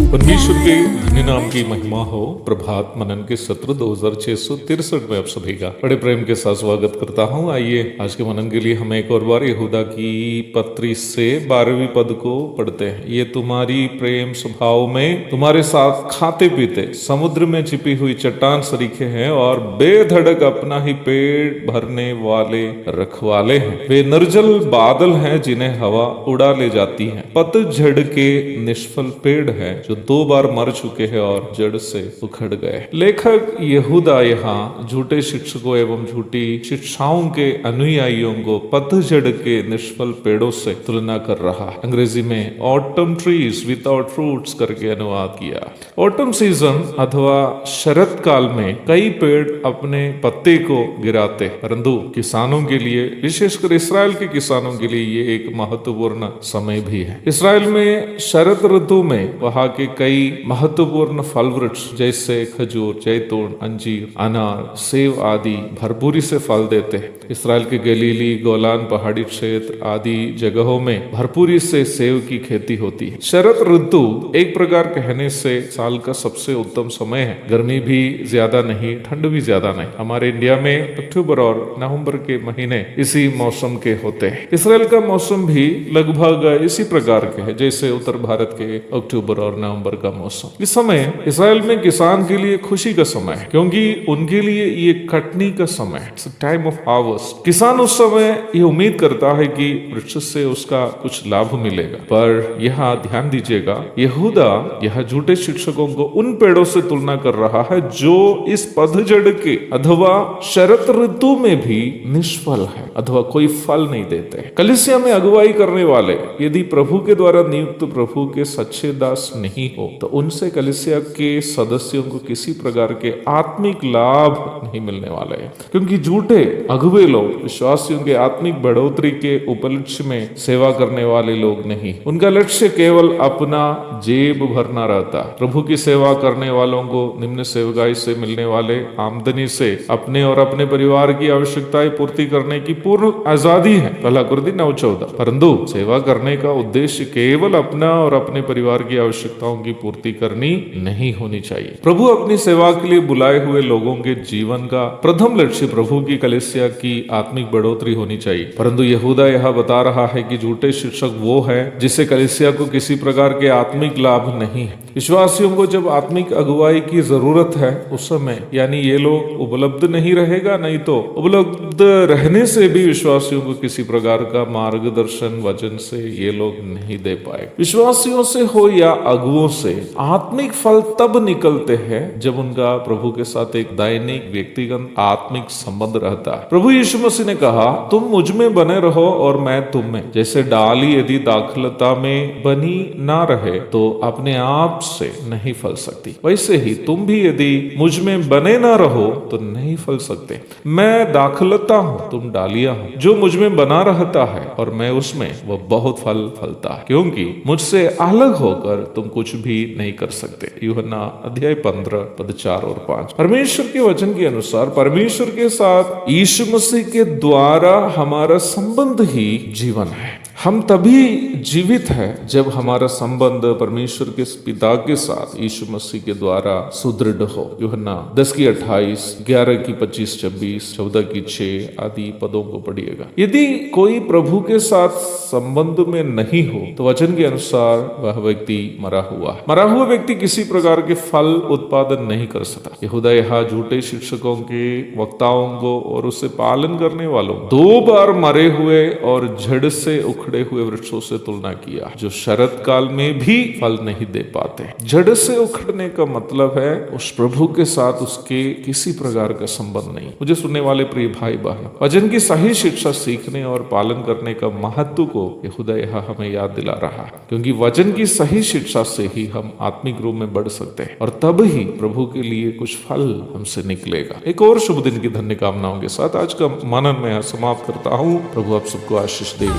परमेश्वर के धन्य नाम की महिमा हो। प्रभात मनन के सत्र 2663 में आप सभी का बड़े प्रेम के साथ स्वागत करता हूं। आइए आज के मनन के लिए हम एक और बार यहूदा की पत्री से 12वीं पद को पढ़ते हैं। ये तुम्हारी प्रेम स्वभाव में तुम्हारे साथ खाते पीते समुद्र में छिपी हुई चट्टान सरीखे हैं और बेधड़क अपना ही पेट भरने वाले रखवाले हैं। वे निर्जल बादल हैं जिन्हें हवा उड़ा ले जाती है। पतझड़ के निष्फल पेड़ हैं जो 2 बार मर चुके हैं और जड़ से उखड़ गए। लेखक यहूदा यहाँ झूठे शिक्षकों एवं झूठी शिक्षाओं के अनुयायियों को पतझड़ के निष्फल पेड़ों से तुलना कर रहा है। अंग्रेजी में ऑटम ट्रीज विदाउट फ्रूट्स करके अनुवाद किया। ऑटम सीजन अथवा शरद काल में कई पेड़ अपने पत्ते को गिराते, परंतु किसानों के लिए, विशेषकर इसराइल के किसानों के लिए ये एक महत्वपूर्ण समय भी है। इसराइल में शरद ऋतु में वहां के कई महत्वपूर्ण फल वृक्ष जैसे खजूर, जैतून, अंजीर, अनार, सेब आदि भरपूरी से फल देते हैं। इसराइल के गलीली, गोलान पहाड़ी क्षेत्र आदि जगहों में भरपूरी से सेब की खेती होती है। शरद ऋतु एक प्रकार कहने से साल का सबसे उत्तम समय है। गर्मी भी ज्यादा नहीं, ठंड भी ज्यादा नहीं। हमारे इंडिया में अक्टूबर और नवंबर के महीने इसी मौसम के होते हैं। इसराइल का मौसम भी लगभग इसी प्रकार के है जैसे उत्तर भारत के अक्टूबर और नवंबर का मौसम। इस समय इसराइल में किसान के लिए खुशी का समय है, क्योंकि उनके लिए ये कटनी का समय है, टाइम ऑफ हार्वेस्ट। किसान उस समय ये उम्मीद करता है कि वृक्ष से उसका कुछ लाभ मिलेगा। पर यहाँ ध्यान दीजिएगा, यहूदा यह झूठे शिक्षकों को उन पेड़ों से तुलना कर रहा है जो इस पतझड़ के अथवा शरद ऋतु में भी निष्फल है अथवा कोई फल नहीं देते। कलीसिया में अगुवाई करने वाले यदि प्रभु के द्वारा नियुक्त प्रभु के सच्चे दास नहीं हो तो उनसे कलीसिया के सदस्यों को किसी प्रकार के आत्मिक लाभ नहीं मिलने वाले हैं, क्योंकि झूठे अगुवे लोग विश्वासियों के आत्मिक बढ़ोतरी के उपलक्ष्य में सेवा करने वाले लोग नहीं। उनका लक्ष्य केवल अपना जेब भरना रहता। प्रभु की सेवा करने वालों को निम्न सेवकाई से मिलने वाले आमदनी से अपने और अपने परिवार की आवश्यकताएं पूर्ति करने की पूर्ण आजादी है, 1 कुरिन्थियों 9:14। परंतु सेवा करने का उद्देश्य केवल अपना और अपने परिवार की आवश्यकताओं की पूर्ति करनी नहीं होनी चाहिए। प्रभु अपनी सेवा के लिए बुलाए हुए लोगों के जीवन का प्रथम लक्ष्य प्रभु की कलीसिया की आत्मिक बढ़ोतरी होनी चाहिए। परंतु यहूदा यह बता रहा है कि झूठे शिक्षक वो है जिससे कलीसिया को किसी प्रकार के आत्मिक लाभ नहीं है। विश्वासियों को जब आत्मिक अगुवाई की जरूरत है उस समय यानी ये लोग उपलब्ध नहीं रहेगा, नहीं तो उपलब्ध रहने से भी विश्वासियों को किसी प्रकार का मार्गदर्शन वचन से ये लोग नहीं दे पाए। विश्वासियों से हो या अगुओं से आत्मिक फल तब निकलते हैं जब उनका प्रभु के साथ एक दैनिक व्यक्तिगत आत्मिक संबंध रहता है। प्रभु यीशु मसीह ने कहा, तुम मुझ में बने रहो और मैं तुम में। जैसे डाली यदि दाखलता में बनी ना रहे तो अपने आप से नहीं फल सकती, वैसे ही तुम भी यदि मुझ में बने ना रहो तो नहीं फल सकते। मैं दाखलता हूँ, तुम डालियां हो। जो मुझ में बना रहता है और मैं उसमें, वह बहुत फल फलता है, क्योंकि मुझसे अलग होकर तुम कुछ भी नहीं कर सकते। यूहन्ना अध्याय 15 पद 4 और 5। परमेश्वर के वचन के अनुसार परमेश्वर के साथ यीशु मसीह के द्वारा हमारा संबंध ही जीवन है। हम तभी जीवित हैं जब हमारा संबंध परमेश्वर के पिता के साथ यीशु मसीह के द्वारा सुदृढ़ हो। यूहन्ना 10:28, 11:25-26, 14:6 आदि पदों को पढ़िएगा। यदि कोई प्रभु के साथ संबंध में नहीं हो तो वचन के अनुसार वह व्यक्ति मरा हुआ व्यक्ति किसी प्रकार के फल उत्पादन नहीं कर सकता। यहूदा यहाँ झूठे शिक्षकों के वक्ताओं को और उसे पालन करने वालों 2 बार मरे हुए और जड़ से उखड़े हुए वृक्षों से तुलना किया जो शरद काल में भी फल नहीं दे पाते। जड़ से उखड़ने का मतलब है उस प्रभु के साथ उसके किसी प्रकार का संबंध नहीं। मुझे सुनने वाले प्रिय भाई बहन, वचन की सही शिक्षा सीखने और पालन करने का महत्व को यहूदा यहाँ हमें याद दिला रहा है, क्योंकि वचन की सही शिक्षा से ही हम आत्मिक रूप में बढ़ सकते हैं और तब ही प्रभु के लिए कुछ फल हमसे निकलेगा। एक और शुभ दिन की धन्य कामनाओं के साथ आज का मनन में समाप्त करता हूँ। प्रभु आप सबको आशीष दे।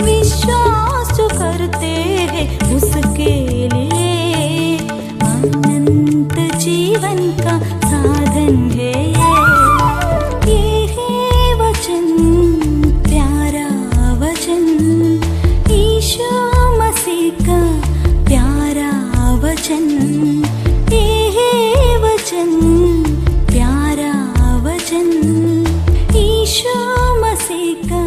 विश्वास जो करते हैं उसके लिए अनंत जीवन का साधन है। ये है वचन, प्यारा वचन, यीशु मसीह का प्यारा वचन। ये है वचन, प्यारा वचन, यीशु मसीह का